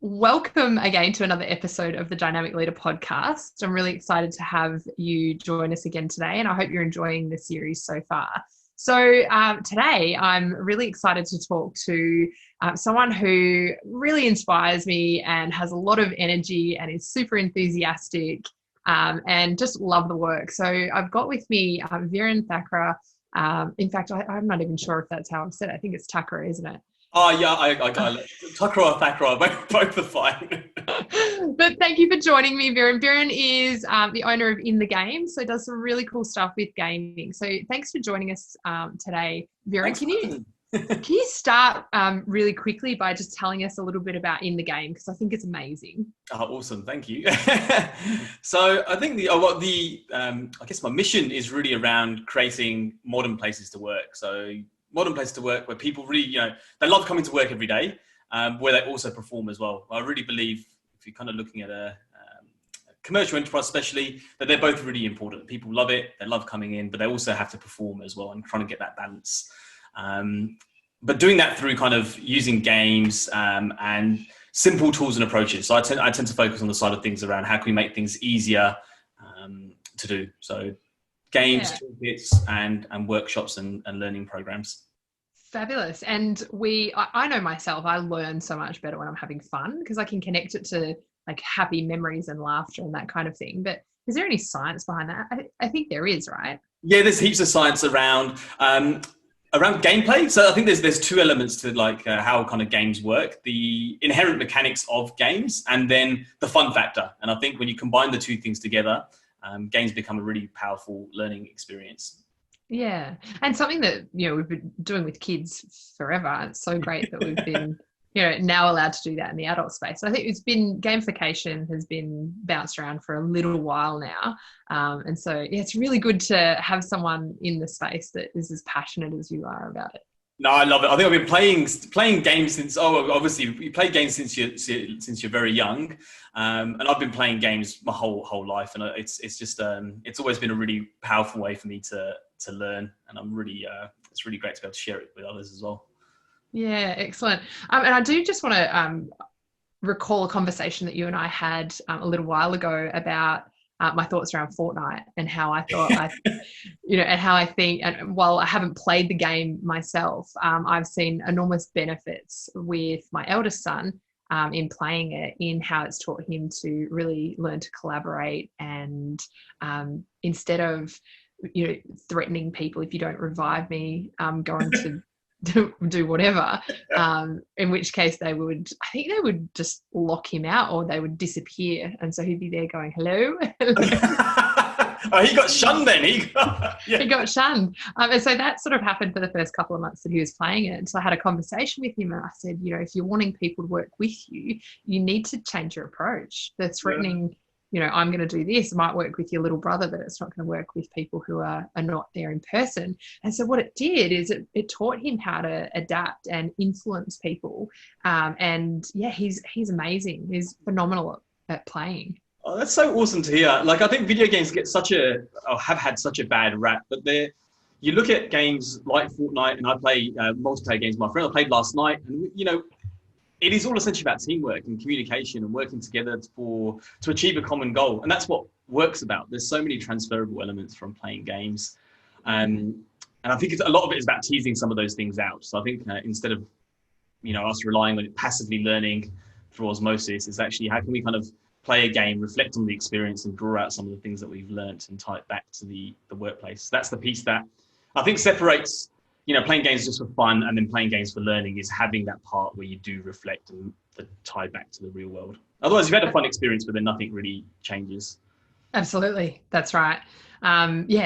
Welcome again to another episode of the Dynamic Leader podcast. I'm really excited to have you join us again today, and I hope you're enjoying the series so far. So today I'm really excited to talk to someone who really inspires me and has a lot of energy and is super enthusiastic and just love the work. So I've got with me Viren Thakrar. In fact, I'm not even sure if that's how I've said it. I think it's Thakrar, isn't it? Oh yeah, I Thakrar, both are fine. But thank you for joining me, Viren. Viren is the owner of In the Game, so does some really cool stuff with gaming. So thanks for joining us today, Viren. Can you start really quickly by just telling us a little bit about In the Game, because I think it's amazing. Oh, awesome, thank you. So I think I guess my mission is really around creating modern places to work. So modern place to work where people really, they love coming to work every day, where they also perform as well. I really believe if you're kind of looking at a commercial enterprise especially, that they're both really important. People love it, they love coming in, but they also have to perform as well and trying to get that balance. But doing that through kind of using games and simple tools and approaches. So I tend to focus on the side of things around how can we make things easier to do. So games, toolkits, and workshops and learning programs. Fabulous. And I know myself, I learn so much better when I'm having fun because I can connect it to like happy memories and laughter and that kind of thing. But is there any science behind that? I think there is, right? Yeah, there's heaps of science around gameplay. So I think there's two elements to how kind of games work: the inherent mechanics of games and then the fun factor. And I think when you combine the two things together, games become a really powerful learning experience. Yeah. And something that, we've been doing with kids forever. It's so great that we've been, now allowed to do that in the adult space. I think gamification has been bounced around for a little while now. And so, it's really good to have someone in the space that is as passionate as you are about it. No, I love it. I think I've been playing games since. Obviously, you play games since you're very young, and I've been playing games my whole life, and it's just it's always been a really powerful way for me to learn, and I'm really it's really great to be able to share it with others as well. Yeah, excellent. And I do just want to recall a conversation that you and I had a little while ago about my thoughts around Fortnite and how I thought, and how I think, and while I haven't played the game myself, I've seen enormous benefits with my eldest son in playing it, in how it's taught him to really learn to collaborate and instead of, threatening people, if you don't revive me, I'm going to do whatever, in which case I think they would just lock him out or they would disappear, and so he'd be there going hello. Oh, he got shunned then. He got shunned, and so that sort of happened for the first couple of months that he was playing it. And so I had a conversation with him and I said, if you're wanting people to work with you, you need to change your approach. The threatening, I'm going to do this, it might work with your little brother, but it's not going to work with people who are not there in person. And so what it did is it taught him how to adapt and influence people. And he's amazing. He's phenomenal at playing. Oh, that's so awesome to hear. I think video games have had such a bad rap, but you look at games like Fortnite, and I play multiplayer games with my friend. I played last night, and it is all essentially about teamwork and communication and working together to achieve a common goal. And that's what work's about. There's so many transferable elements from playing games. And I think a lot of it is about teasing some of those things out. So I think instead of, us relying on it passively learning through osmosis, is actually how can we kind of play a game, reflect on the experience and draw out some of the things that we've learned and tie it back to the workplace. That's the piece that I think separates playing games just for fun and then playing games for learning, is having that part where you do reflect and tie back to the real world. Otherwise, you've had a fun experience, but then nothing really changes. Absolutely. That's right.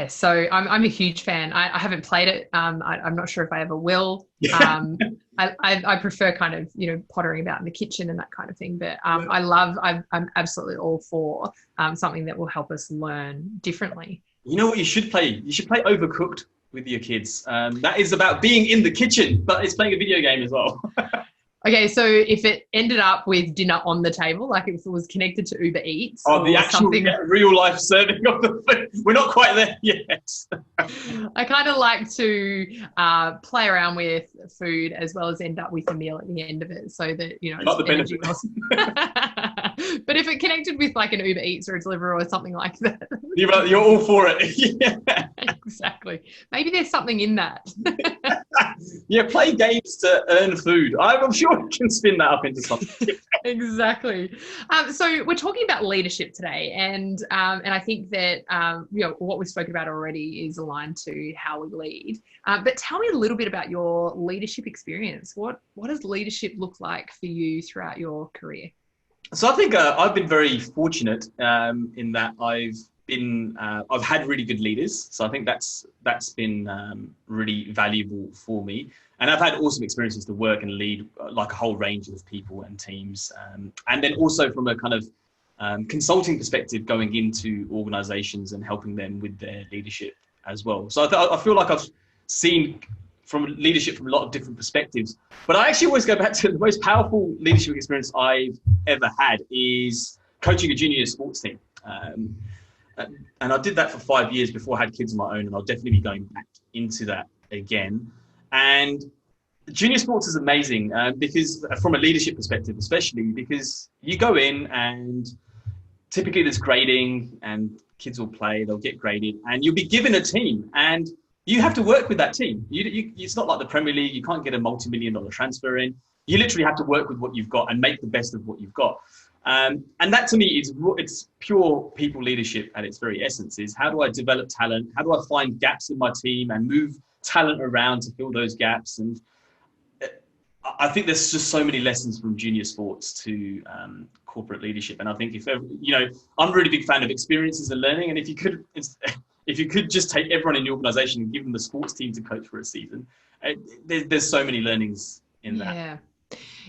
So I'm a huge fan. I haven't played it. I'm not sure if I ever will. I prefer kind of, pottering about in the kitchen and that kind of thing. But I'm absolutely all for something that will help us learn differently. You know what you should play? You should play Overcooked with your kids. That is about being in the kitchen, but it's playing a video game as well. Okay, so if it ended up with dinner on the table, like if it was connected to Uber Eats The or actual something. real life serving of the food. We're not quite there yet. I kind of like to play around with food as well as end up with a meal at the end of it, so that Not the energy. But benefit. if it connected with like an Uber Eats or a Deliveroo or something like that, You're all for it. Yeah. exactly. Maybe there's something in that. Yeah, play games to earn food. I'm sure we can spin that up into something. Exactly. So we're talking about leadership today, and I think that what we've spoken about already is aligned to how we lead. But tell me a little bit about your leadership experience. What does leadership look like for you throughout your career? So I think I've been very fortunate in that I've had really good leaders. So I think that's been really valuable for me. And I've had awesome experiences to work and lead like a whole range of people and teams. And then also from a kind of consulting perspective, going into organizations and helping them with their leadership as well. So I feel like I've seen from leadership from a lot of different perspectives. But I actually always go back to the most powerful leadership experience I've ever had is coaching a junior sports team. And I did that for 5 years before I had kids of my own, and I'll definitely be going back into that again. And junior sports is amazing because from a leadership perspective, especially because you go in and typically there's grading and kids will play, they'll get graded, and you'll be given a team and you have to work with that team. It's not like the Premier League. You can't get a multi-million-dollar transfer in. You literally have to work with what you've got and make the best of what you've got. And that to me it's pure people leadership at its very essence. Is how do I develop talent? How do I find gaps in my team and move talent around to fill those gaps? And I think there's just so many lessons from junior sports to corporate leadership. And I think I'm a really big fan of experiences and learning. And if you could just take everyone in the organization and give them the sports team to coach for a season, there's so many learnings in that. Yeah.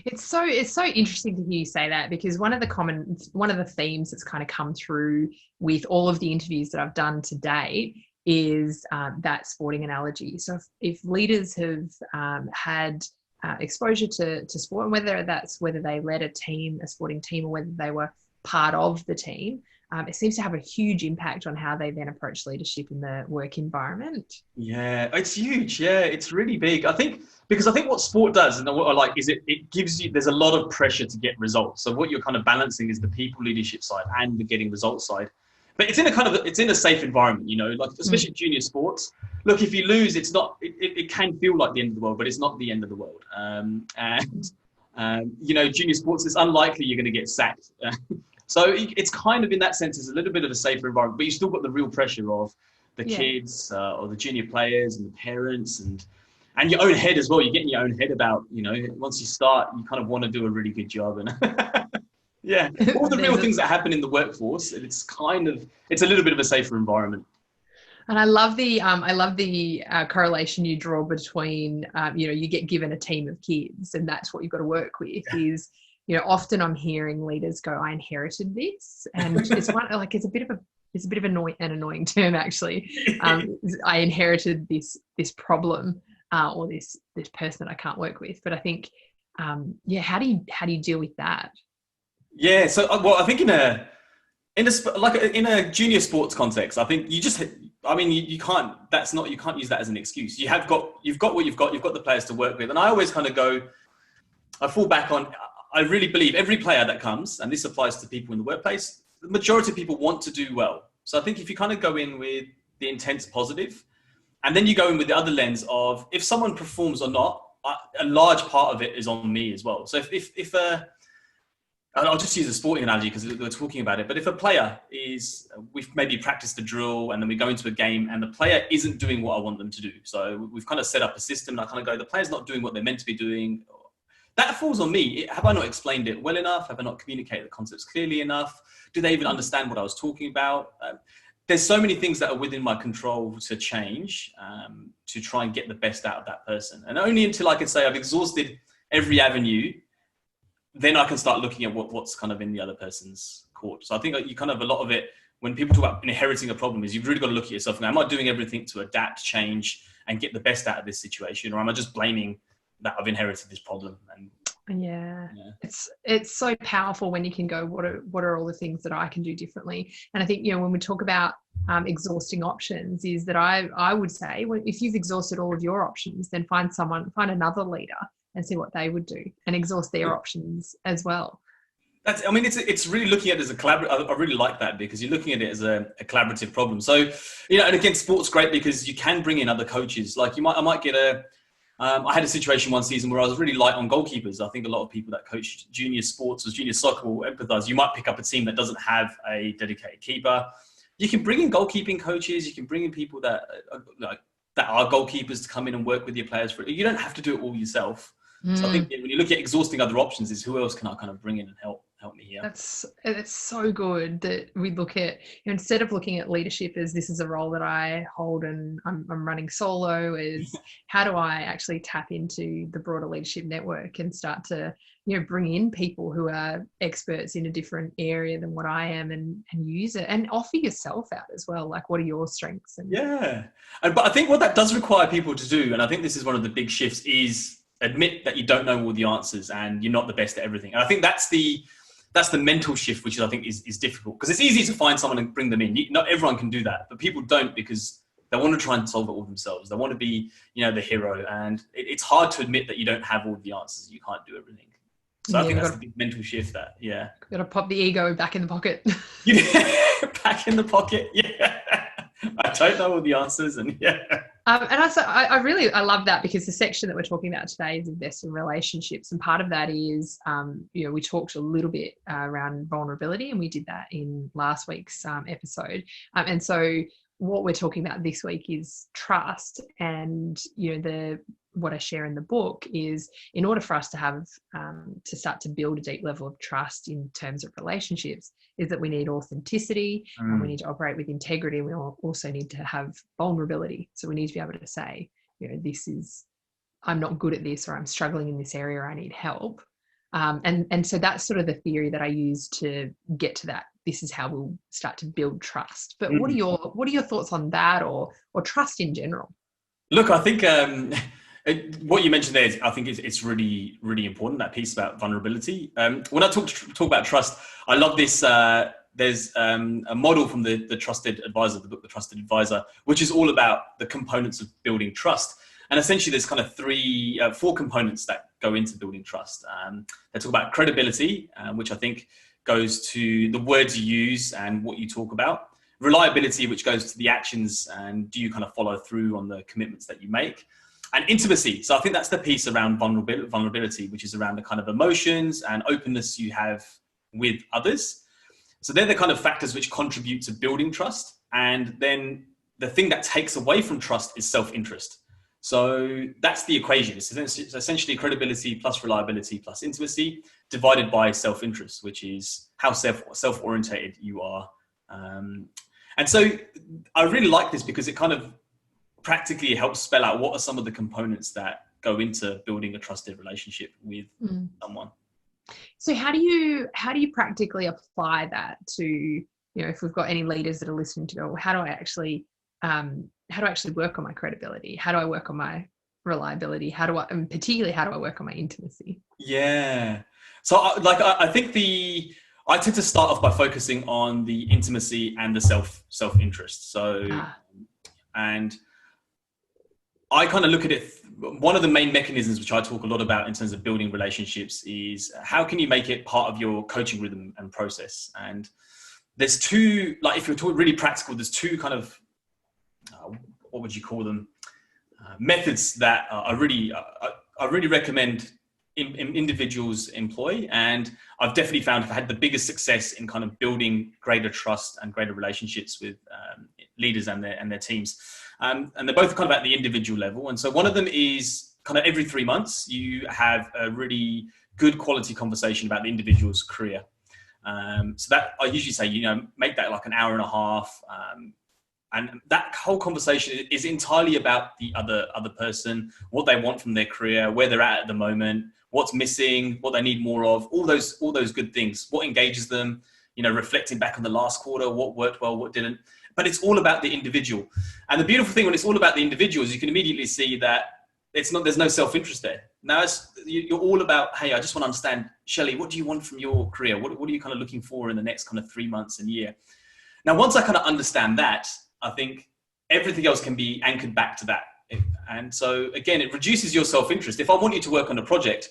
It's so interesting to hear you say that, because one of the themes that's kind of come through with all of the interviews that I've done to date is that sporting analogy. So if leaders have had exposure to sport, and whether they led a sporting team, or whether they were part of the team, it seems to have a huge impact on how they then approach leadership in the work environment. Yeah, it's huge. Yeah, it's really big. I think what sport does, and what I like, is it gives you, there's a lot of pressure to get results. So what you're kind of balancing is the people leadership side and the getting results side. But it's in a safe envorment, like especially junior sports. Look, if you lose, it can feel like the end of the world, but it's not the end of the world. Junior sports, it's unlikely you're going to get sacked. So it's kind of, in that sense, it's a little bit of a safer environment, but you still got the real pressure of the kids or the junior players and the parents and your own head as well. You're getting your own head about, once you start, you kind of want to do a really good job. And yeah, all the real things that happen in the workforce, it's a little bit of a safer environment. And I love the correlation you draw between, you get given a team of kids and that's what you've got to work with. Is, often I'm hearing leaders go, I inherited this. And it's a bit of an annoying term, actually. I inherited this problem or this person that I can't work with. But I think, how do you deal with that? Yeah. So, I think in a junior sports context, I think you can't use that as an excuse. You've got what you've got the players to work with. And I always kind of I fall back on, I really believe every player that comes, and this applies to people in the workplace, the majority of people want to do well. So I think if you kind of go in with the intent's positive, and then you go in with the other lens of if someone performs or not, a large part of it is on me as well. So if I'll just use a sporting analogy because we're talking about it, but if a player we've maybe practiced the drill and then we go into a game and the player isn't doing what I want them to do. So we've kind of set up a system and I kind of go, the player's not doing what they're meant to be doing. That falls on me. Have I not explained it well enough? Have I not communicated the concepts clearly enough? Do they even understand what I was talking about? There's so many things that are within my control to change, to try and get the best out of that person. And only until I can say I've exhausted every avenue, then I can start looking at what's kind of in the other person's court. So I think you kind of, a lot of it, when people talk about inheriting a problem, is you've really got to look at yourself and go, am I doing everything to adapt, change, and get the best out of this situation? Or am I just blaming that I've inherited this problem? And Yeah. Yeah. It's so powerful when you can go, what are all the things that I can do differently? And I think, you know, when we talk about exhausting options, is that I would say, well, if you've exhausted all of your options, then find another leader and see what they would do, and exhaust their options as well. I mean, it's really looking at it as a collaborative. I really like that, because you're looking at it as a collaborative problem. So, you know, and again, sport's great because you can bring in other coaches. Like I might get I had a situation one season where I was really light on goalkeepers. I think a lot of people that coach junior sports or junior soccer will empathize. You might pick up a team that doesn't have a dedicated keeper. You can bring in goalkeeping coaches. You can bring in people that are goalkeepers to come in and work with your players. You don't have to do it all yourself. So I think when you look at exhausting other options, is who else can I kind of bring in and help me here? It's so good that we look at, you know, instead of looking at leadership as this is a role that I hold and I'm running solo, is how do I actually tap into the broader leadership network and start to, you know, bring in people who are experts in a different area than what I am, and use it and offer yourself out as well. Like, what are your strengths? And but I think what that does require people to do, and I think this is one of the big shifts, is admit that you don't know all the answers and you're not the best at everything. And I think that's the mental shift, which I think is difficult, because it's easy to find someone and bring them in. Not everyone can do that, but people don't, because they want to try and solve it all themselves. They want to be, you know, the hero, and it's hard to admit that you don't have all the answers. You can't do everything. So I think that's the big mental shift. Got to pop the ego back in the pocket. Back in the pocket. Yeah. I don't know all the answers, and and also, I love that, because the section that we're talking about today is invest in relationships, and part of that is, you know, we talked a little bit around vulnerability, and we did that in last week's episode, and so what we're talking about this week is trust. And, you know, what I share in the book is, in order for us to have to start to build a deep level of trust in terms of relationships, is that we need authenticity, and we need to operate with integrity. And we also need to have vulnerability. So we need to be able to say, you know, I'm not good at this, or I'm struggling in this area, or I need help. And so that's sort of the theory that I use to get to that. This is how we'll start to build trust. But what are your thoughts on that, or trust in general? Look, I think what you mentioned there, I think it's really, really important, that piece about vulnerability. When I talk about trust, I love this. There's a model from the Trusted Advisor, the book, The Trusted Advisor, which is all about the components of building trust. And essentially, there's kind of four components that go into building trust. They talk about credibility, which I think goes to the words you use and what you talk about. Reliability, which goes to the actions and do you kind of follow through on the commitments that you make. And intimacy. So I think that's the piece around vulnerability, which is around the kind of emotions and openness you have with others. So they're the kind of factors which contribute to building trust. And then the thing that takes away from trust is self-interest. So that's the equation. It's essentially credibility plus reliability plus intimacy divided by self-interest, which is how self-orientated you are. And so I really like this, because it kind of practically helps spell out what are some of the components that go into building a trusted relationship with someone. So how do you practically apply that to, you know, if we've got any leaders that are listening to go, well, how do I actually work on my credibility? How do I work on my reliability? And particularly, how do I work on my intimacy? Yeah. So I think I tend to start off by focusing on the intimacy and the self-interest. So, and I kind of look at it, one of the main mechanisms which I talk a lot about in terms of building relationships is how can you make it part of your coaching rhythm and process? And there's two, like if you're talking really practical, there's two kind of, what would you call them? Methods that I really recommend individuals employ. And I've definitely found I've had the biggest success in kind of building greater trust and greater relationships with leaders and their teams. And they're both kind of at the individual level. And so one of them is kind of every 3 months, you have a really good quality conversation about the individual's career. So that I usually say, you know, make that like an hour and a half. And that whole conversation is entirely about the other person, what they want from their career, where they're at the moment, what's missing, what they need more of, all those good things, what engages them, you know, reflecting back on the last quarter, what worked well, what didn't. But it's all about the individual. And the beautiful thing when it's all about the individual is you can immediately see that there's no self-interest there. Now, you're all about, hey, I just want to understand, Shelley, what do you want from your career? What are you kind of looking for in the next kind of 3 months and year? Now, once I kind of understand that, I think everything else can be anchored back to that. And so again, it reduces your self-interest. If I want you to work on a project,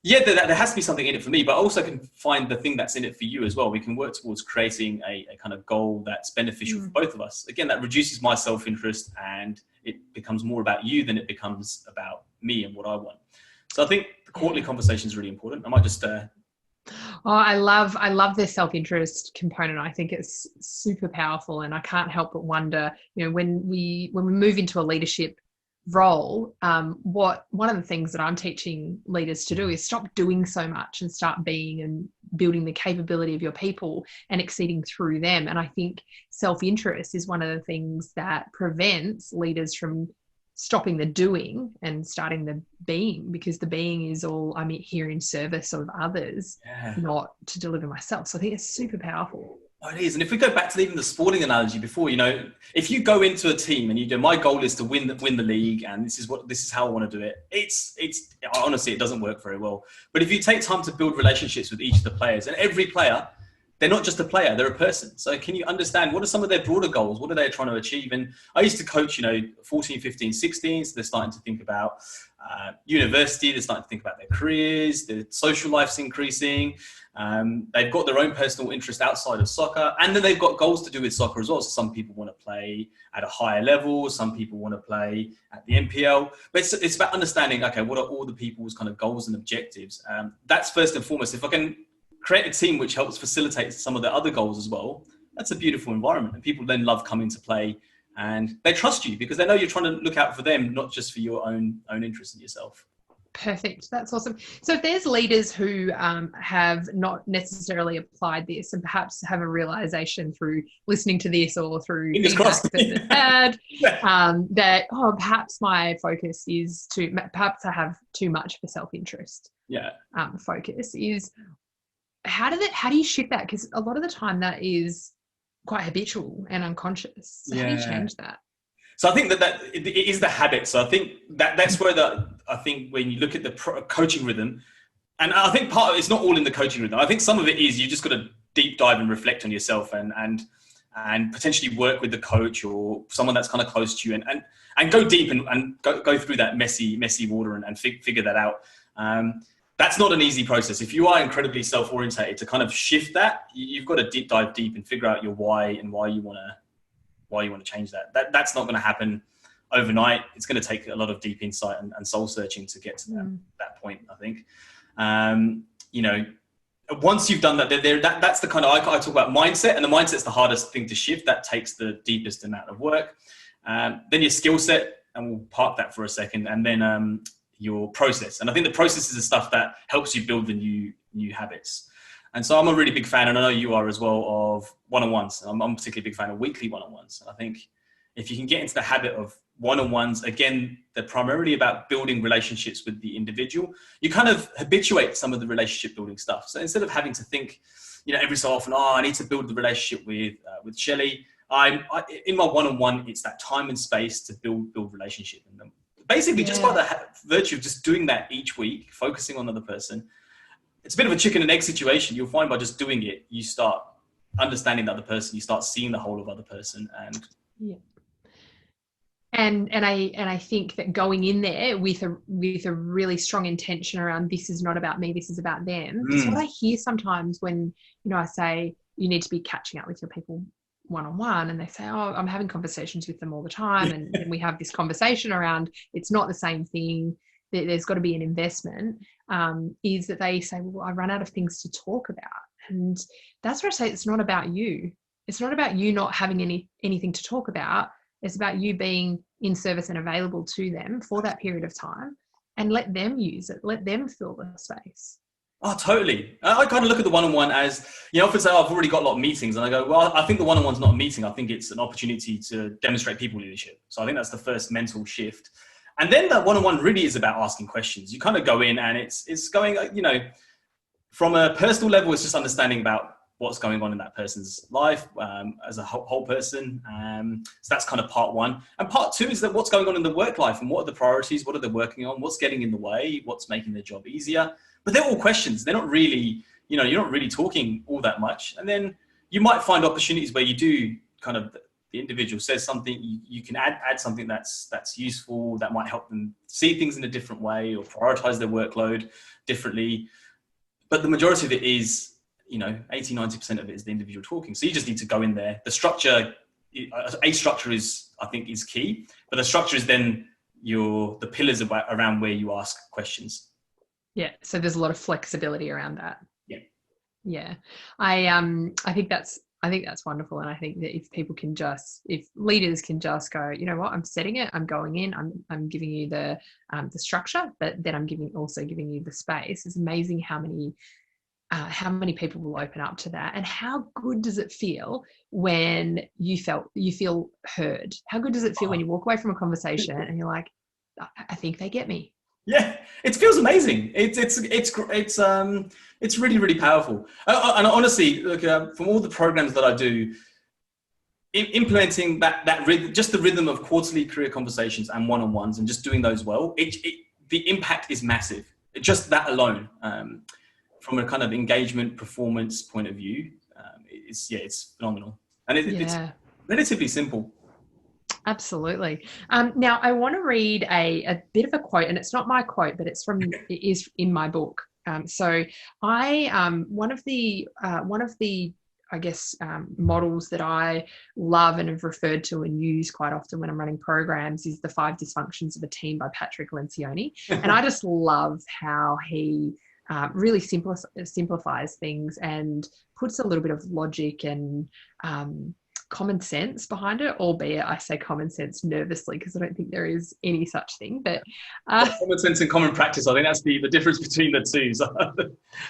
yeah, there has to be something in it for me, but I also can find the thing that's in it for you as well. We can work towards creating a kind of goal that's beneficial for both of us. Again, that reduces my self-interest and it becomes more about you than it becomes about me and what I want. So I think the quarterly conversation is really important. I might just... Oh, I love the self-interest component. I think it's super powerful, and I can't help but wonder, when we move into a leadership role, one of the things that I'm teaching leaders to do is stop doing so much and start being and building the capability of your people and exceeding through them. And I think self-interest is one of the things that prevents leaders from stopping the doing and starting the being, because the being is all, I'm here in service of others, not to deliver myself. So I think it's super powerful. Oh, it is. And if we go back to even the sporting analogy before, if you go into a team and you do, my goal is to win the league, and this is how I want to do it. It's honestly, it doesn't work very well. But if you take time to build relationships with each of the players, and every player, they're not just a player, they're a person. So can you understand what are some of their broader goals? What are they trying to achieve? And I used to coach, 14, 15, 16. So they're starting to think about university. They're starting to think about their careers. Their social life's increasing. They've got their own personal interest outside of soccer. And then they've got goals to do with soccer as well. So some people want to play at a higher level. Some people want to play at the NPL. But it's about understanding, okay, what are all the people's kind of goals and objectives? That's first and foremost. If I can create a team which helps facilitate some of the other goals as well, that's a beautiful environment. And people then love coming to play, and they trust you because they know you're trying to look out for them, not just for your own interest in yourself. Perfect. That's awesome. So if there's leaders who have not necessarily applied this and perhaps have a realization through listening to this or through feedback that they've had, that, perhaps my focus is perhaps I have too much of a self-interest focus, is how do you shift that? Because a lot of the time that is quite habitual and unconscious. So how do you change that? So I think that it is the habit. So I think that's where I think when you look at the coaching rhythm, and I think part of it's not all in the coaching rhythm. I think some of it is you just got to deep dive and reflect on yourself and potentially work with the coach or someone that's kind of close to you and go deep and go through that messy water and figure that out. That's not an easy process. If you are incredibly self-orientated, to kind of shift that, you've got to dive deep and figure out your why and why you want to change that. That's not going to happen overnight. It's going to take a lot of deep insight and soul searching to get to that point, I think. Once you've done that, that's the kind of, I talk about mindset, and the mindset's the hardest thing to shift. That takes the deepest amount of work. Then your skill set, and we'll park that for a second, and then your process. And I think the process is the stuff that helps you build the new habits. And so I'm a really big fan, and I know you are as well, of one-on-ones. I'm a particularly big fan of weekly one-on-ones. And I think if you can get into the habit of one-on-ones, again, they're primarily about building relationships with the individual. You kind of habituate some of the relationship building stuff. So instead of having to think, every so often, I need to build the relationship with Shelley. In my one-on-one, it's that time and space to build relationship in them. Basically, just by the virtue of just doing that each week, focusing on the other person, it's a bit of a chicken and egg situation. You'll find by just doing it, you start understanding the other person, you start seeing the whole of other person, and I think that going in there with a really strong intention around, this is not about me, this is about them. It's what I hear sometimes when I say you need to be catching up with your people one-on-one, and they say, I'm having conversations with them all the time, and we have this conversation around it's not the same thing, there's got to be an investment, is that they say, well, I run out of things to talk about. And that's where I say it's not about you. It's not about you not having anything to talk about. It's about you being in service and available to them for that period of time, and let them use it, let them fill the space. Oh, totally. I kind of look at the one-on-one as, often say, I've already got a lot of meetings, and I go, well, I think the one-on-one's not a meeting. I think it's an opportunity to demonstrate people leadership. So I think that's the first mental shift. And then that one-on-one really is about asking questions. You kind of go in and it's going, from a personal level, it's just understanding about what's going on in that person's life as a whole person. So that's kind of part one. And part two is that what's going on in the work life and what are the priorities? What are they working on? What's getting in the way? What's making their job easier? But they're all questions. They're not really, you're not really talking all that much. And then you might find opportunities where you do kind of, the individual says something, you can add something that's useful, that might help them see things in a different way or prioritize their workload differently. But the majority of it is, 80-90% of it is the individual talking. So you just need to go in there. The structure, a structure is key, but the structure is then the pillars around where you ask questions. Yeah. So there's a lot of flexibility around that. Yeah. Yeah. I think that's wonderful. And I think that if leaders can just go, you know what, I'm setting it, I'm going in, I'm giving you the structure, but then I'm also giving you the space. It's amazing how many people will open up to that. And how good does it feel when you feel heard? How good does it feel when you walk away from a conversation and you're like, I think they get me? Yeah, it feels amazing. It's really, really powerful. And honestly, look, from all the programs that I do, implementing that rhythm, just the rhythm of quarterly career conversations and one-on-ones, and just doing those well, the impact is massive. Just that alone, from a kind of engagement performance point of view, it's phenomenal, and it's relatively simple. Absolutely. Now I want to read a bit of a quote, and it's not my quote, but it is in my book. So one of the models that I love and have referred to and use quite often when I'm running programs is the 5 dysfunctions of a team by Patrick Lencioni. And I just love how he really simplifies things and puts a little bit of logic and common sense behind it, albeit I say common sense nervously because I don't think there is any such thing. But common sense and common practice, I think that's the difference between the two. So.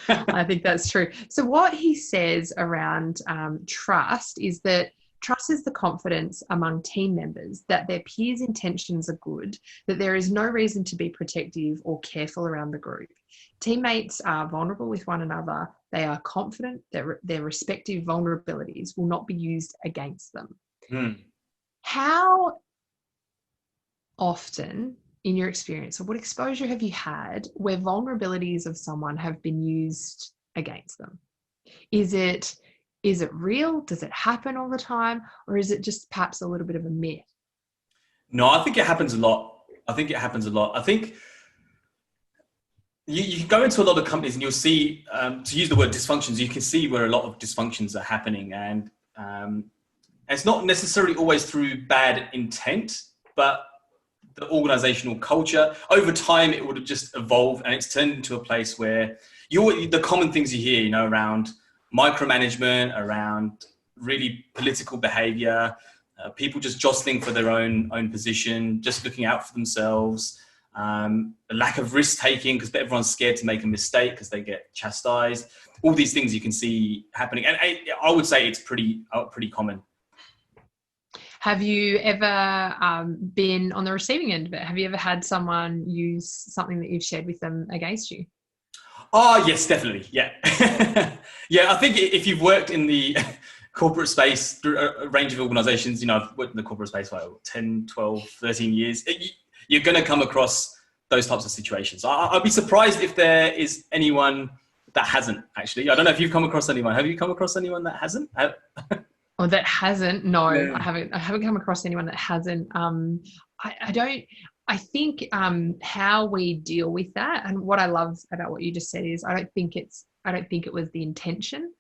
I think that's true. So what he says around trust is that trust is the confidence among team members that their peers' intentions are good, that there is no reason to be protective or careful around the group. Teammates are vulnerable with one another. They are confident that their respective vulnerabilities will not be used against them. How often, in your experience, or what exposure have you had where vulnerabilities of someone have been used against them? Is it real? Does it happen all the time? Or is it just perhaps a little bit of a myth? No, I think it happens a lot. I think you can go into a lot of companies and you'll see, to use the word dysfunctions, you can see where a lot of dysfunctions are happening. And it's not necessarily always through bad intent, but the organizational culture. Over time, it would have just evolved and it's turned into a place where the common things you hear, around micromanagement, around really political behavior, people just jostling for their own position, just looking out for themselves. A lack of risk taking because everyone's scared to make a mistake because they get chastised. All these things you can see happening, and I would say it's pretty common. Have you ever been on the receiving end of it? Have you ever had someone use something that you've shared with them against you? Oh yes, definitely. Yeah. Yeah, I think if you've worked in the corporate space through a range of organizations, I've worked in the corporate space for 10, 12, 13 years. You're going to come across those types of situations. I'd be surprised if there is anyone that hasn't, actually. I don't know if you've come across anyone. Have you come across anyone that hasn't? Or that hasn't? No, Yeah. I haven't come across anyone that hasn't. I think how we deal with that, and what I love about what you just said is I don't think it was the intention.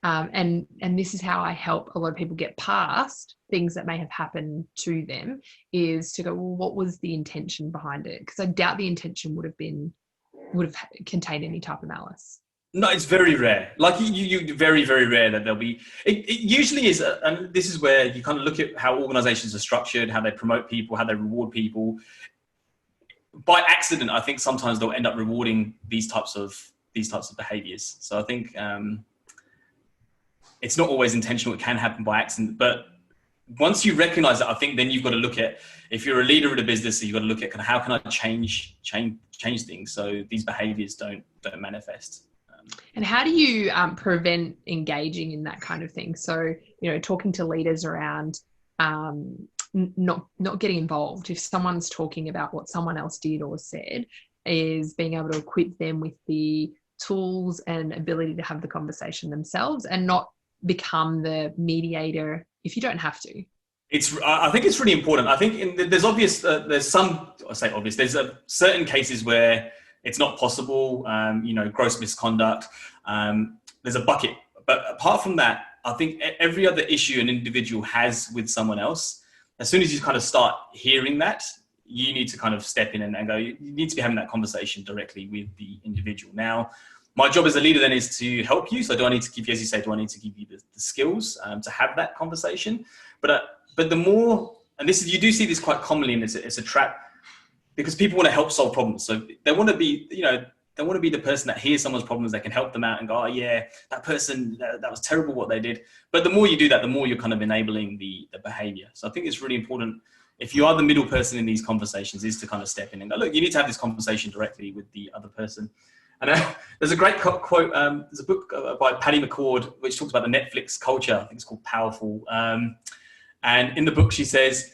And this is how I help a lot of people get past things that may have happened to them, is to go, well, what was the intention behind it? Because I doubt the intention would have contained any type of malice. No, it's very rare. Like you very, very rare that there'll be, it usually is, and this is where you kind of look at how organizations are structured, how they promote people, how they reward people. By accident, I think sometimes they'll end up rewarding these types of behaviors. So I think, it's not always intentional. It can happen by accident, but once you recognize that, I think then you've got to look at, if you're a leader of the business, you've got to look at kind of how can I change things so these behaviors don't manifest. And how do you prevent engaging in that kind of thing? So, talking to leaders around not getting involved. If someone's talking about what someone else did or said, is being able to equip them with the tools and ability to have the conversation themselves and not become the mediator if you don't have to. I think it's really important. I think there's certain cases where it's not possible, gross misconduct. There's a bucket. But apart from that, I think every other issue an individual has with someone else, as soon as you kind of start hearing that, you need to kind of step in and go, you need to be having that conversation directly with the individual. Now, my job as a leader then is to help you. So do I need to give you, as you say, do I need to give you the skills to have that conversation? But the more, and you do see this quite commonly, and it's a trap, because people want to help solve problems. So they want to be, they want to be the person that hears someone's problems, that can help them out and go, oh yeah, that person, that was terrible what they did. But the more you do that, the more you're kind of enabling the behavior. So I think it's really important, if you are the middle person in these conversations, is to kind of step in and go, look, you need to have this conversation directly with the other person. And there's a great quote, there's a book by Patty McCord, which talks about the Netflix culture. I think it's called Powerful. And in the book, she says,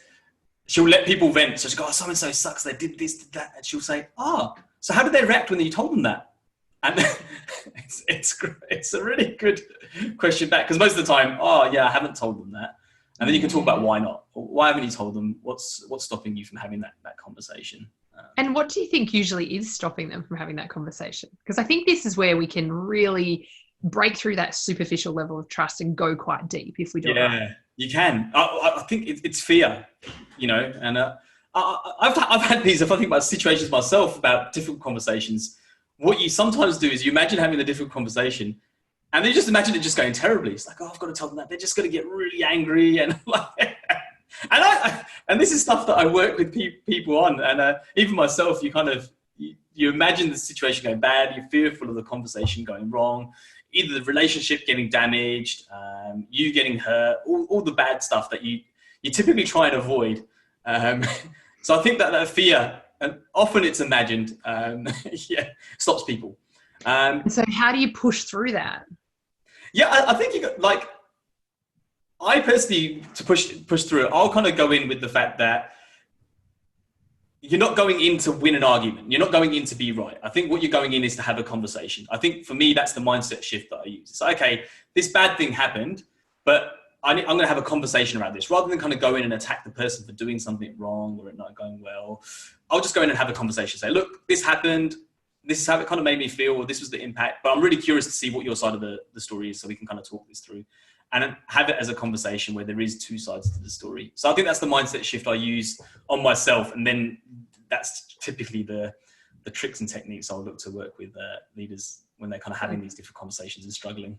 she'll let people vent. So she'll go, oh, so-and-so sucks. They did this, did that. And she'll say, so how did they react when you told them that? And it's a really good question back. Because most of the time, I haven't told them that. And then you can talk about why not. Why haven't you told them? What's stopping you from having that conversation? And what do you think usually is stopping them from having that conversation? Because I think this is where we can really break through that superficial level of trust and go quite deep if we do it right. Yeah, you can. I think it's fear, and I've had these, if I think about situations myself, about difficult conversations, what you sometimes do is you imagine having a difficult conversation and then you just imagine it just going terribly. It's like, I've got to tell them that. They're just going to get really angry. And and this is stuff that I work with people on. And even myself, you imagine the situation going bad. You're fearful of the conversation going wrong, either the relationship getting damaged, you getting hurt, all the bad stuff that you typically try and avoid. So I think that fear, and often it's imagined, stops people. So how do you push through that? Yeah, I think I personally, to push through it, I'll kind of go in with the fact that you're not going in to win an argument. You're not going in to be right. I think what you're going in is to have a conversation. I think for me, that's the mindset shift that I use. It's like, okay, this bad thing happened, but I'm going to have a conversation around this rather than kind of go in and attack the person for doing something wrong or it not going well. I'll just go in and have a conversation. Say, look, this happened. This is how it kind of made me feel. Or this was the impact. But I'm really curious to see what your side of the story is so we can kind of talk this through and have it as a conversation where there is two sides to the story. So I think that's the mindset shift I use on myself. And then that's typically the tricks and techniques I'll look to work with leaders when they're kind of having these different conversations and struggling.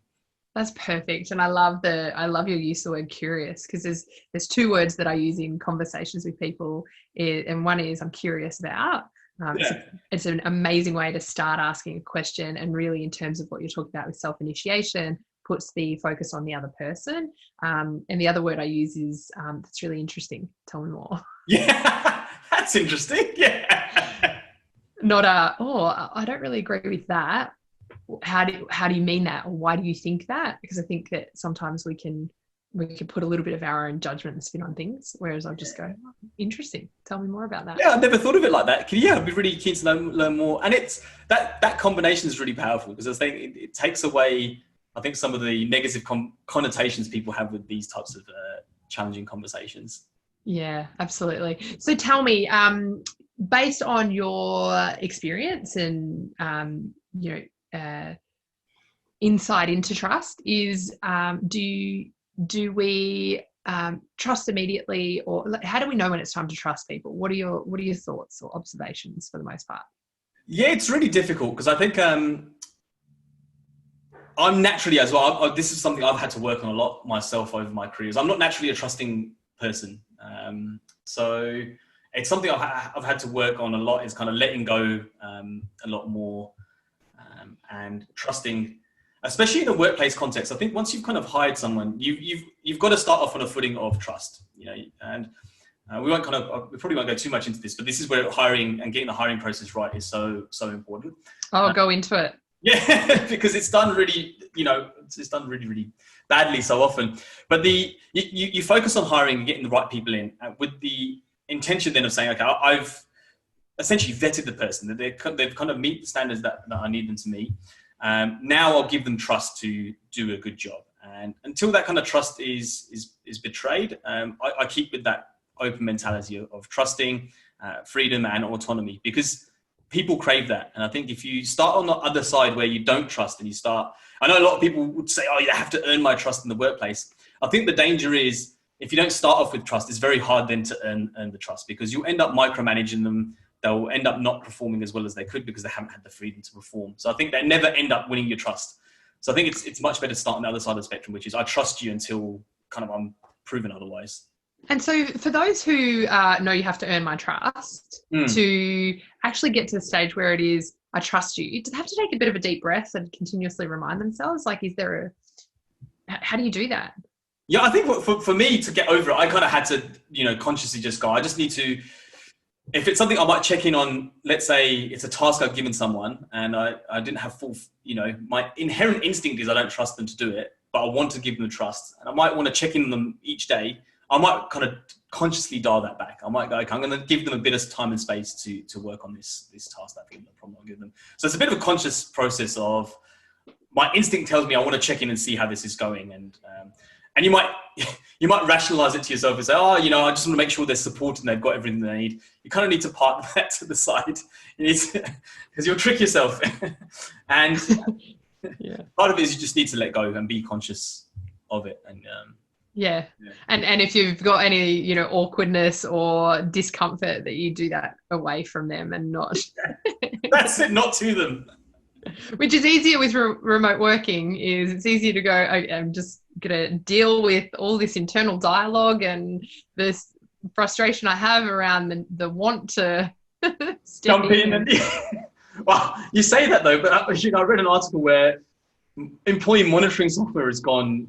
That's perfect. And I love your use of the word curious, because there's two words that I use in conversations with people. And one is I'm curious about. It's an amazing way to start asking a question, and really in terms of what you're talking about with self-initiation, puts the focus on the other person. And the other word I use is that's really interesting. Tell me more. Yeah, that's interesting. Yeah. Not I don't really agree with that. How do you mean that? Or why do you think that? Because I think that sometimes we can put a little bit of our own judgment and spin on things, whereas I'll just go, interesting, tell me more about that. Yeah, I've never thought of it like that. I'd be really keen to learn more. And it's that combination is really powerful, because I think it takes away, I think, some of the negative connotations people have with these types of challenging conversations. Yeah, absolutely. So tell me, based on your experience and insight into trust, is do we trust immediately, or how do we know when it's time to trust people? What are your thoughts or observations for the most part? Yeah, it's really difficult, because I think I'm naturally as well. This is something I've had to work on a lot myself over my careers. I'm not naturally a trusting person, so it's something I've had to work on a lot. Is kind of letting go a lot more and trusting. Especially in a workplace context, I think once you've kind of hired someone, you've got to start off on a footing of trust, and we probably won't go too much into this, but this is where hiring and getting the hiring process right is so important. Go into it. Yeah, because it's done really, it's done really, really badly so often. But you focus on hiring and getting the right people in with the intention then of saying, okay, I've essentially vetted the person, that they've kind of meet the standards that I need them to meet. Now I'll give them trust to do a good job. And until that kind of trust is betrayed, I keep with that open mentality of trusting, freedom and autonomy, because people crave that. And I think if you start on the other side where you don't trust and I know a lot of people would say, oh, you have to earn my trust in the workplace. I think the danger is if you don't start off with trust, it's very hard then to earn the trust, because you'll end up micromanaging them. They'll end up not performing as well as they could because they haven't had the freedom to perform. So I think they never end up winning your trust. So I think it's much better to start on the other side of the spectrum, which is I trust you until kind of I'm proven otherwise. And so for those who know you have to earn my trust, to actually get to the stage where it is, I trust you, do they have to take a bit of a deep breath and continuously remind themselves? Like, how do you do that? Yeah, I think for me to get over it, I kind of had to, consciously just go, I just need to, if it's something I might check in on, let's say it's a task I've given someone and I didn't have full, my inherent instinct is I don't trust them to do it, but I want to give them trust. And I might want to check in on them each day. I might kind of consciously dial that back. I might go, okay, I'm going to give them a bit of time and space to work on this task that I've given them, problem I'll give them. So it's a bit of a conscious process of my instinct tells me I want to check in and see how this is going. And you might rationalize it to yourself and say, oh, I just want to make sure they're supported and they've got everything they need. You kind of need to park that to the side because you'll trick yourself. And part of it is you just need to let go and be conscious of it. And yeah. And if you've got any, awkwardness or discomfort, that you do that away from them and not. That's it, not to them. Which is easier with remote working. It's easier to go, I'm just going to deal with all this internal dialogue and this frustration I have around the want to jump in. Well, you say that though, but I read an article where employee monitoring software has gone,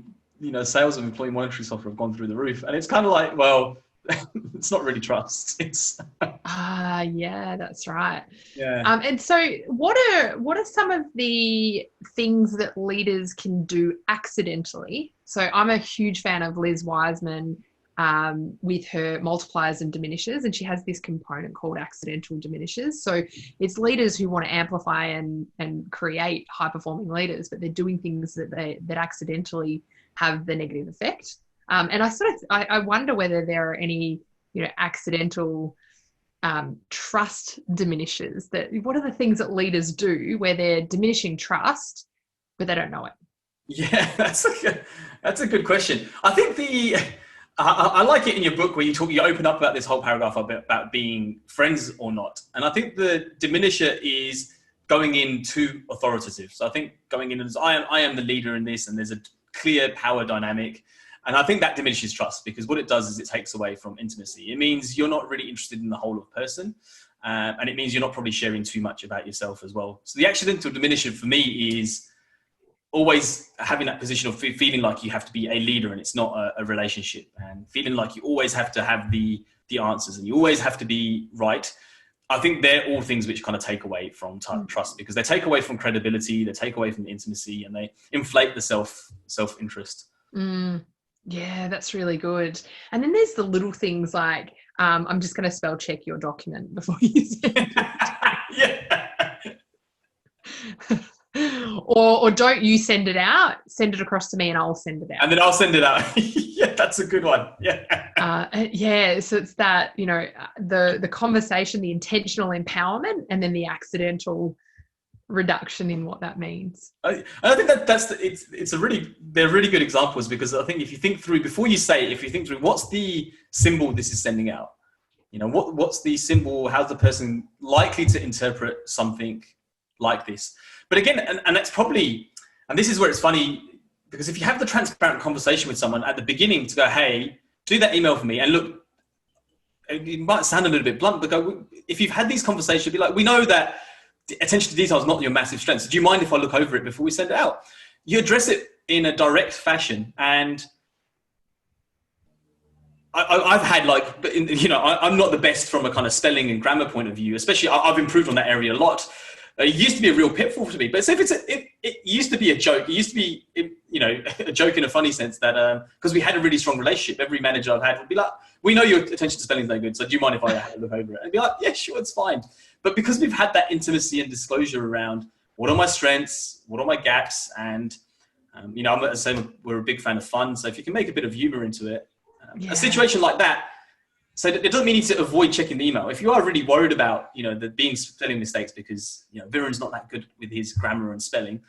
sales of employee monitoring software have gone through the roof. And it's kind of like, well, it's not really trust. It's yeah, that's right. Yeah. And so what are some of the things that leaders can do accidentally? So I'm a huge fan of Liz Wiseman with her multipliers and diminishes, and she has this component called accidental diminishes. So it's leaders who want to amplify and create high performing leaders, but they're doing things that accidentally have the negative effect. And I wonder whether there are any, accidental trust diminishes. What are the things that leaders do where they're diminishing trust, but they don't know it? Yeah, that's a good question. I think I like it in your book where you open up about this whole paragraph about being friends or not. And I think the diminisher is going in too authoritative. So I think going in as I am the leader in this, and there's a clear power dynamic. And I think that diminishes trust, because what it does is it takes away from intimacy. It means you're not really interested in the whole of person. And it means you're not probably sharing too much about yourself as well. So the accidental diminisher for me is always having that position of feeling like you have to be a leader and it's not a relationship, and feeling like you always have to have the answers and you always have to be right. I think they're all things which kind of take away from trust, because they take away from credibility, they take away from the intimacy, and they inflate the self-interest. Yeah, that's really good. And then there's the little things like, I'm just going to spell check your document before you send it. Yeah. Or don't you send it out, send it across to me and I'll send it out. And then I'll send it out. Yeah, that's a good one. Yeah. Yeah. So it's that, the conversation, the intentional empowerment, and then the accidental reduction in what that means. I think they're really good examples, because I think if you think through, before you say it, if you think through what's the symbol this is sending out, what's the symbol, how's the person likely to interpret something like this? But again, and that's probably, and this is where it's funny, because if you have the transparent conversation with someone at the beginning to go, hey, do that email for me, and look, it might sound a little bit blunt, but if you've had these conversations, be like, we know that attention to detail is not your massive strength. So do you mind if I look over it before we send it out? You address it in a direct fashion. And I've had I'm not the best from a kind of spelling and grammar point of view, especially I've improved on that area a lot. It used to be a real pitfall to me. But so if it used to be a joke. It used to be, a joke in a funny sense that because we had a really strong relationship, every manager I've had would be like, we know your attention to spelling is no good, so do you mind if I have a look over it? And be like, yeah, sure, it's fine. But because we've had that intimacy and disclosure around what are my strengths, what are my gaps, and I'm saying we're a big fan of fun. So if you can make a bit of humor into it, a situation like that. So it doesn't mean you need to avoid checking the email. If you are really worried about, the being spelling mistakes because, Viren's not that good with his grammar and spelling,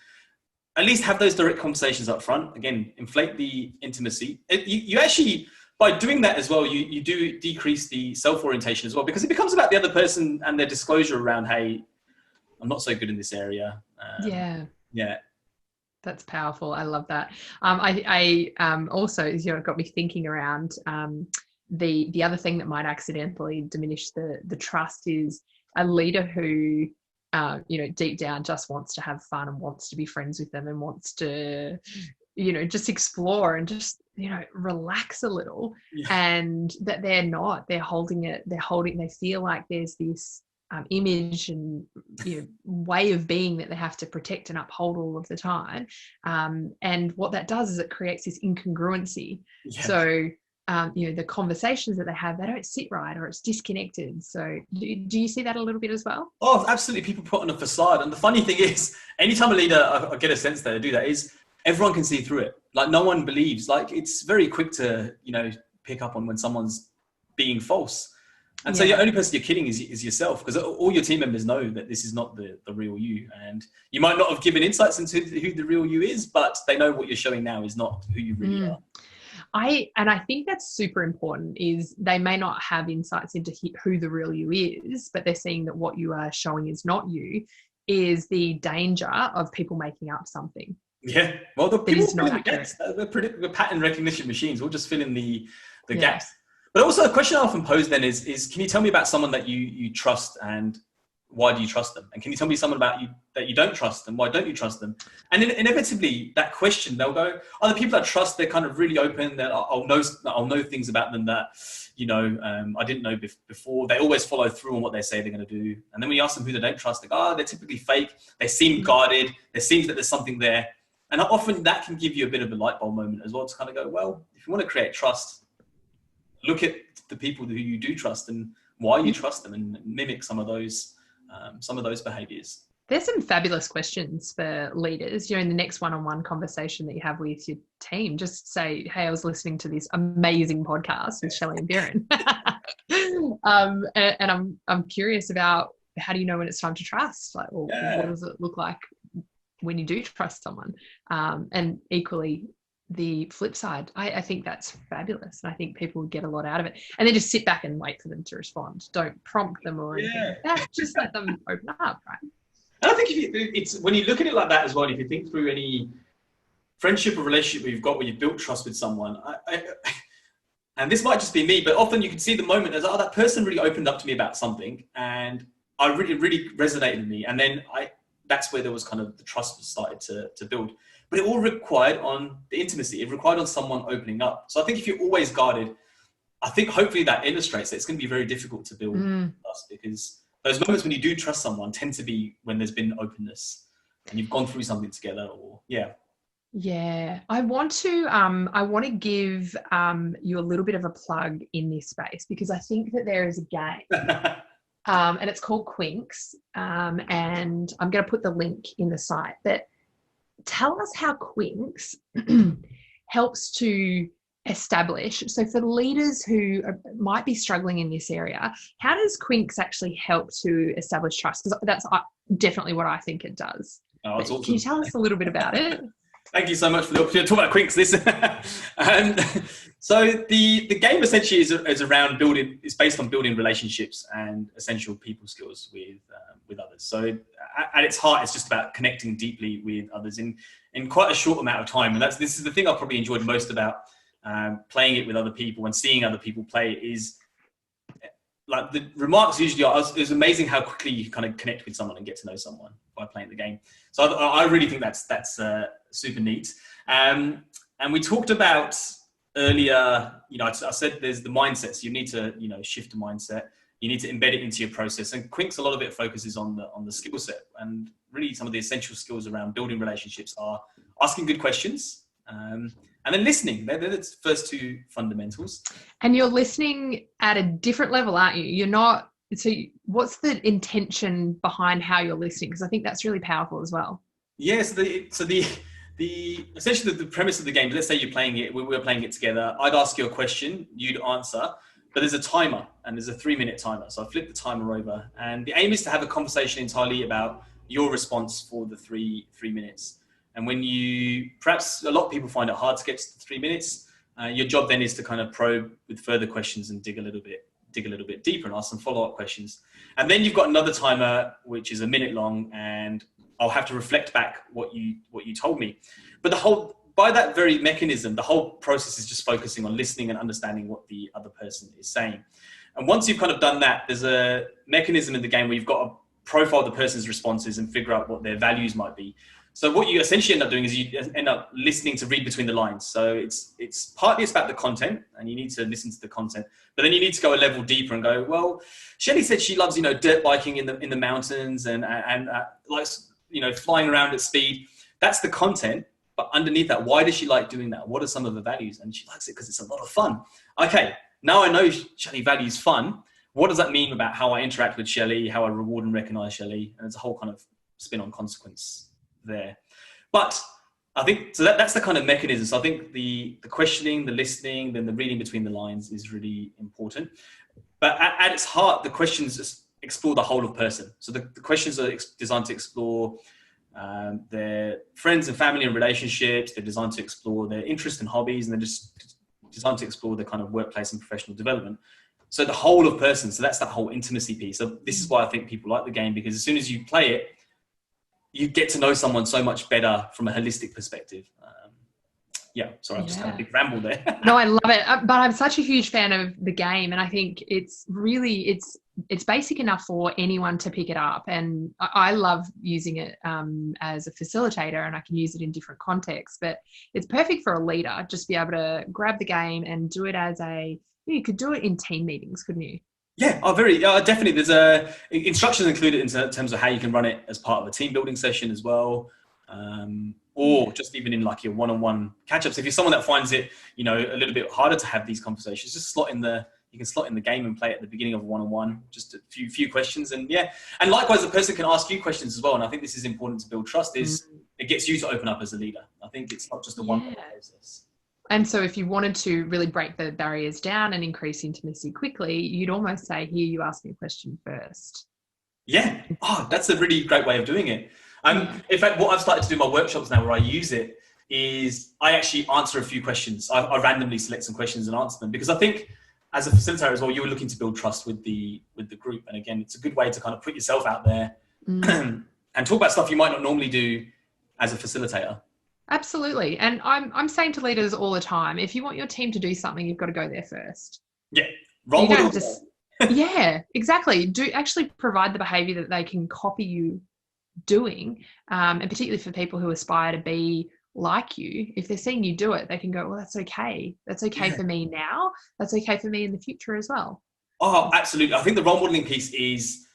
at least have those direct conversations up front. Again, inflate the intimacy. You actually, by doing that as well, you do decrease the self-orientation as well, because it becomes about the other person and their disclosure around, hey, I'm not so good in this area. Yeah. That's powerful. I love that. I also, it got me thinking around the other thing that might accidentally diminish the trust is a leader who, deep down just wants to have fun and wants to be friends with them and wants to, just explore and just, relax a little, and that they're holding it, they feel like there's this image and way of being that they have to protect and uphold all of the time, and what that does is it creates this incongruency. So the conversations that they have, they don't sit right, or it's disconnected. So do you see that a little bit as well? Oh, absolutely. People put on a facade, and the funny thing is, anytime a leader, I get a sense that they do that, is everyone can see through it. Like, no one believes. Like, it's very quick to pick up on when someone's being false. And so the only person you're kidding is yourself, because all your team members know that this is not the real you. And you might not have given insights into who the real you is, but they know what you're showing now is not who you really are. I think that's super important, is they may not have insights into who the real you is, but they're seeing that what you are showing is not you, is the danger of people making up something. Yeah. Well, the people fill in the gaps. We're pattern recognition machines. We'll just fill in the gaps. But also a question I often pose then is can you tell me about someone that you trust, and why do you trust them? And can you tell me someone about you that you don't trust, and why don't you trust them? And inevitably that question, they'll go, the people I trust, they're kind of really open, that I'll know things about them that, I didn't know before. They always follow through on what they say they're going to do. And then when you ask them who they don't trust, they go, they're typically fake. They seem guarded. There seems that there's something there. And often that can give you a bit of a light bulb moment as well, to kind of go, well, if you want to create trust, look at the people who you do trust and why you trust them, and mimic some of those behaviors. There's some fabulous questions for leaders. In the next one-on-one conversation that you have with your team, just say, hey, I was listening to this amazing podcast with Shelley and Viren. And I'm curious about, how do you know when it's time to trust? Like, what does it look like when you do trust someone? And equally, the flip side, I think that's fabulous, and I think people would get a lot out of it. And then just sit back and wait for them to respond. Don't prompt them or anything. Just let them open up, right? And I think it's when you look at it like that as well, and if you think through any friendship or relationship where you've got, where you've built trust with someone, and this might just be me, but often you can see the moment as, that person really opened up to me about something, and I really resonated with me, and then that's where there was kind of the trust started to build. But it all required on the intimacy. It required on someone opening up. So I think if you're always guarded, I think hopefully that illustrates that it's going to be very difficult to build trust, because those moments when you do trust someone tend to be when there's been openness and you've gone through something together, or I want to give you a little bit of a plug in this space, because I think that there is a game. And it's called Quinks. And I'm going to put the link in the site. But tell us how Quinks helps to establish. So for leaders who might be struggling in this area, how does Quinks actually help to establish trust? Because that's definitely what I think it does. Oh, it's awesome. Can you tell us a little bit about it? Thank you so much for the opportunity to talk about Quinks. So the game essentially is around building. It's based on building relationships and essential people skills with others. So at its heart, it's just about connecting deeply with others in quite a short amount of time. And this is the thing I've probably enjoyed most about playing it with other people and seeing other people play, is like the remarks usually are, it's amazing how quickly you kind of connect with someone and get to know someone by playing the game. So I really think that's super neat. And we talked about earlier, I said there's the mindset. So you need to, shift the mindset. you need to embed it into your process. And Quink's, a lot of it focuses on the skill set, and really some of the essential skills around building relationships are asking good questions, and then listening. They're the first two fundamentals. And you're listening at a different level, aren't you? You're not. So what's the intention behind how you're listening? Because I think that's really powerful as well. Yes. Essentially the premise of the game, let's say you're playing it, we're playing it together. I'd ask you a question, you'd answer, but there's a timer, and there's a 3-minute timer. So I flip the timer over, and the aim is to have a conversation entirely about your response for the three minutes. And when perhaps a lot of people find it hard to get to the 3 minutes, your job then is to kind of probe with further questions and dig a little bit deeper and ask some follow-up questions. And then you've got another timer, which is a minute long, and I'll have to reflect back what you told me. But by that very mechanism, the whole process is just focusing on listening and understanding what the other person is saying. And once you've kind of done that, there's a mechanism in the game where you've got to profile the person's responses and figure out what their values might be. So what you essentially end up doing is you end up listening to read between the lines. So it's partly about the content, and you need to listen to the content, but then you need to go a level deeper and go, well, Shelley said she loves, dirt biking in the mountains and likes, flying around at speed. That's the content. But underneath that, why does she like doing that? What are some of the values? And she likes it because it's a lot of fun. Okay, now I know Shelley values fun. What does that mean about how I interact with Shelley, how I reward and recognize Shelley? And it's a whole kind of spin on consequence there. But I think, so that's the kind of mechanism. So I think the questioning, the listening, then the reading between the lines is really important. But at its heart, the questions explore the whole of person. So the questions are designed to explore their friends and family and relationships. They're designed to explore their interests and hobbies, and they're just designed to explore their kind of workplace and professional development. So the whole of person. So that's that whole intimacy piece. So this is why I think people like the game, because as soon as you play it, you get to know someone so much better from a holistic perspective. I've just had a big ramble there. No, I love it. But I'm such a huge fan of the game, and I think it's basic enough for anyone to pick it up. And I love using it as a facilitator, and I can use it in different contexts, but it's perfect for a leader. Just be able to grab the game and do it as you could do it in team meetings, couldn't you? Yeah, definitely. There's instructions included in terms of how you can run it as part of a team building session as well. Or just even in like your one-on-one catch-ups. If you're someone that finds it, a little bit harder to have these conversations, just you can slot in the game and play at the beginning of a one-on-one, just a few questions. And and likewise, the person can ask you questions as well. And I think this is important to build trust, is it gets you to open up as a leader. I think it's not just a one-on-one process. And so if you wanted to really break the barriers down and increase intimacy quickly, you'd almost say, here, you ask me a question first. Yeah. Oh, that's a really great way of doing it. In fact, what I've started to do in my workshops now, where I use it, is I actually answer a few questions. I randomly select some questions and answer them, because I think as a facilitator as well, you're looking to build trust with the group. And again, it's a good way to kind of put yourself out there and talk about stuff you might not normally do as a facilitator. Absolutely. And I'm saying to leaders all the time, if you want your team to do something, you've got to go there first. Yeah. Role model. Yeah, exactly. Do actually provide the behavior that they can copy you doing. And particularly for people who aspire to be like you, if they're seeing you do it, they can go, well, that's okay. That's okay for me now. That's okay for me in the future as well. Oh, absolutely. I think the role modeling piece is,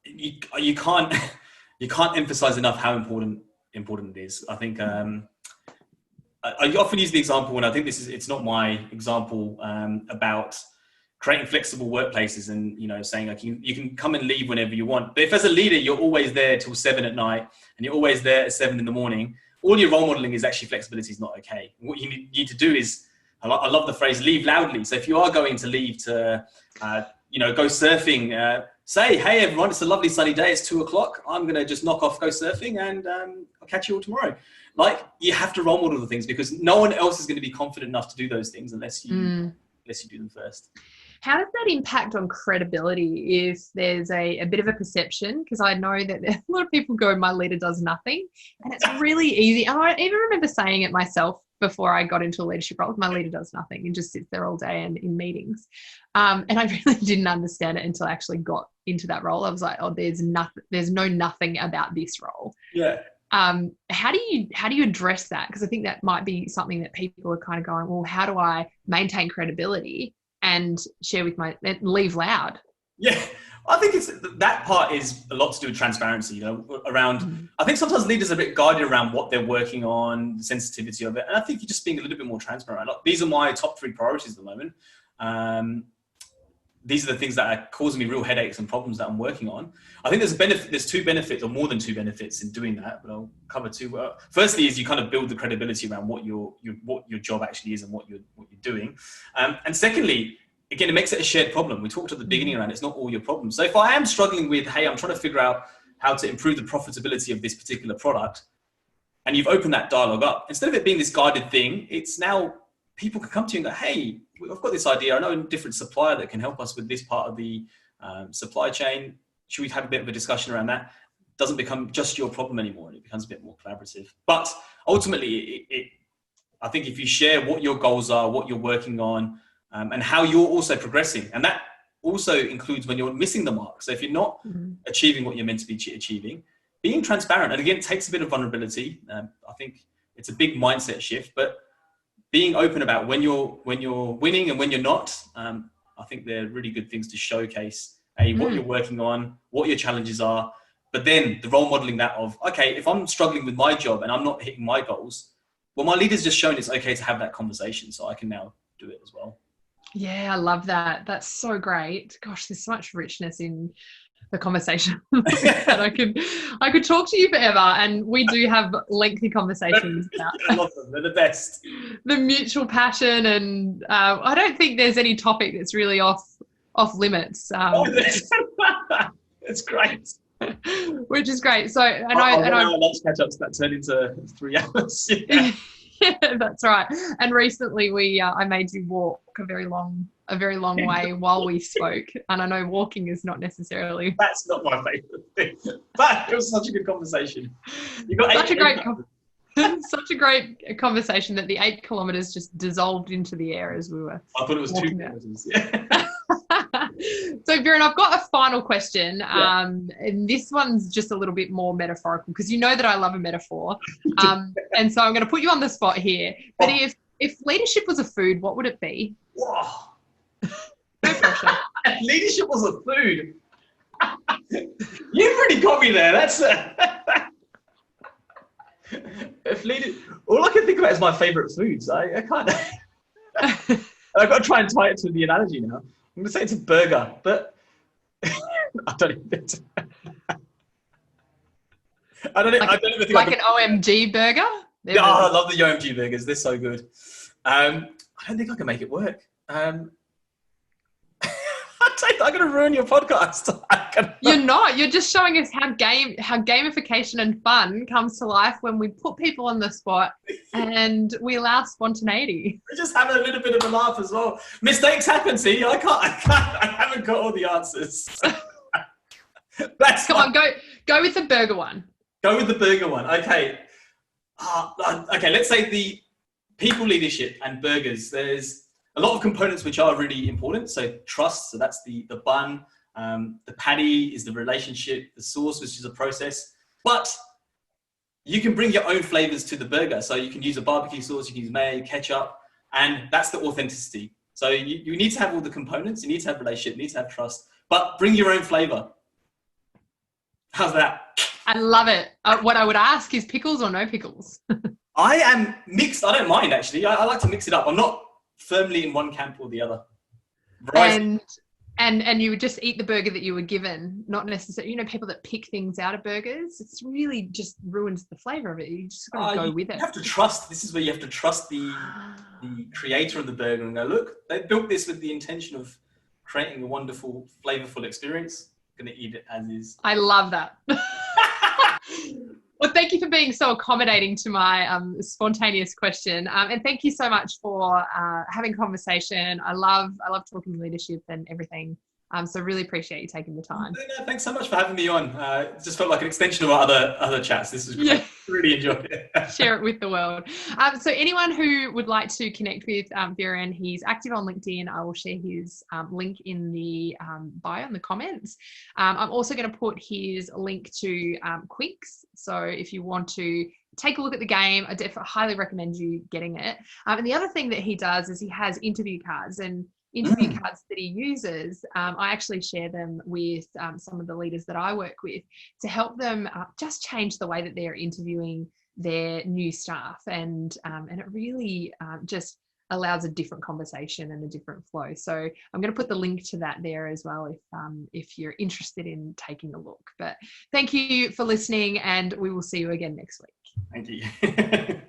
you can't emphasize enough how important it is. I think I often use the example, and I think it's not my example, about creating flexible workplaces and saying like you can come and leave whenever you want. But if as a leader you're always there till 7 at night and you're always there at 7 in the morning, all your role modeling is actually flexibility is not okay. What you need to do is, I love the phrase, leave loudly. So if you are going to leave to go surfing, say, hey everyone, it's a lovely sunny day, it's 2:00, I'm going to just knock off, go surfing, and I'll catch you all tomorrow. Like, you have to role model the things, because no one else is going to be confident enough to do those things unless you do them first. How does that impact on credibility if there's a bit of a perception? Because I know that a lot of people go, my leader does nothing, and it's really easy. And I even remember saying it myself before I got into a leadership role, my leader does nothing and just sits there all day and in meetings. And I really didn't understand it until I actually got into that role. I was like, oh, there's nothing about this role. Yeah. How do you address that? Because I think that might be something that people are kind of going, well, how do I maintain credibility and leave loud? Yeah, I think it's that part is a lot to do with transparency, you know, around, I think sometimes leaders are a bit guarded around what they're working on, the sensitivity of it. And I think you're just being a little bit more transparent. Like, these are my top 3 priorities at the moment. These are the things that are causing me real headaches and problems that I'm working on. I think there's 2 benefits, or more than 2 benefits in doing that, but I'll cover 2. Firstly is you kind of build the credibility around what your job actually is and what you're doing. And secondly, again, it makes it a shared problem. We talked at the beginning around it's not all your problems. So if I am struggling with, hey, I'm trying to figure out how to improve the profitability of this particular product, and you've opened that dialogue up, instead of it being this guarded thing, it's now people can come to you and go, hey, I've got this idea. I know a different supplier that can help us with this part of the supply chain. Should we have a bit of a discussion around that? It doesn't become just your problem anymore, and it becomes a bit more collaborative. But ultimately, I think if you share what your goals are, what you're working on, and how you're also progressing, and that also includes when you're missing the mark. So if you're not achieving what you're meant to be achieving, being transparent, and again, it takes a bit of vulnerability. I think it's a big mindset shift, but being open about when you're winning and when you're not, I think they're really good things to showcase what you're working on, what your challenges are, but then the role modeling that of, okay, if I'm struggling with my job and I'm not hitting my goals, well, my leader's just shown it's okay to have that conversation, so I can now do it as well. Yeah, I love that. That's so great. Gosh, there's so much richness in the conversation that I could talk to you forever, and we do have lengthy conversations about I love them. They're the best. The mutual passion, and I don't think there's any topic that's really off limits. It's great. Which is great. So, and lunch catch-ups that turned into 3 hours. Yeah. Yeah, that's right. And recently I made you walk a very long way while we spoke. And I know walking is not necessarily. That's not my favourite thing, but it was such a good conversation. You got such a great conversation that the 8 kilometres just dissolved into the air as we were. I thought it was 2 kilometres. Yeah. So, Viren, I've got a final question, and this one's just a little bit more metaphorical, because you know that I love a metaphor, and so I'm going to put you on the spot here. But if leadership was a food, what would it be? Whoa. No pressure. Leadership was a food. You've really got me there. That's all I can think about is my favourite foods. I can't. I've got to try and tie it to the analogy now. I'm going to say it's a burger, but I don't even think I don't even think like an OMG burger? I love the OMG burgers. They're so good. I don't think I can make it work. I'm going to ruin your podcast. You're not. You're just showing us how gamification and fun comes to life when we put people on the spot and we allow spontaneity. We're just having a little bit of a laugh as well. Mistakes happen. See, I haven't got all the answers. Come on, go with the burger one. Go with the burger one. Okay. Okay. Let's say the people leadership and burgers. There's a lot of components which are really important. So trust, so that's the bun. The patty is the relationship. The sauce, which is a process. But you can bring your own flavors to the burger. So you can use a barbecue sauce, you can use mayo, ketchup, and that's the authenticity. So you need to have all the components. You need to have relationship, you need to have trust, but bring your own flavor. How's that? I love it. What I would ask is pickles or no pickles? I am mixed. I don't mind, actually. I like to mix it up. I'm not firmly in one camp or the other. And you would just eat the burger that you were given, not necessarily, people that pick things out of burgers. It's really just ruins the flavor of it. You just got to go with it. You have to trust. This is where you have to trust the creator of the burger and go, look, they built this with the intention of creating a wonderful, flavorful experience. I'm going to eat it as is. I love that. Well, thank you for being so accommodating to my spontaneous question. And thank you so much for having conversation. I love talking leadership and everything. So really appreciate you taking the time. No, thanks so much for having me on. It just felt like an extension of our other chats. This is great. Yeah. Really enjoyed it. Share it with the world. So anyone who would like to connect with Viren, he's active on LinkedIn. I will share his link in the bio in the comments. I'm also going to put his link to Quicks. So if you want to take a look at the game, I highly recommend you getting it. And the other thing that he does is he has interview cards, and interview cards that he uses, I actually share them with some of the leaders that I work with to help them just change the way that they're interviewing their new staff, and it really just allows a different conversation and a different flow. So I'm going to put the link to that there as well if you're interested in taking a look. But thank you for listening, and we will see you again next week. Thank you.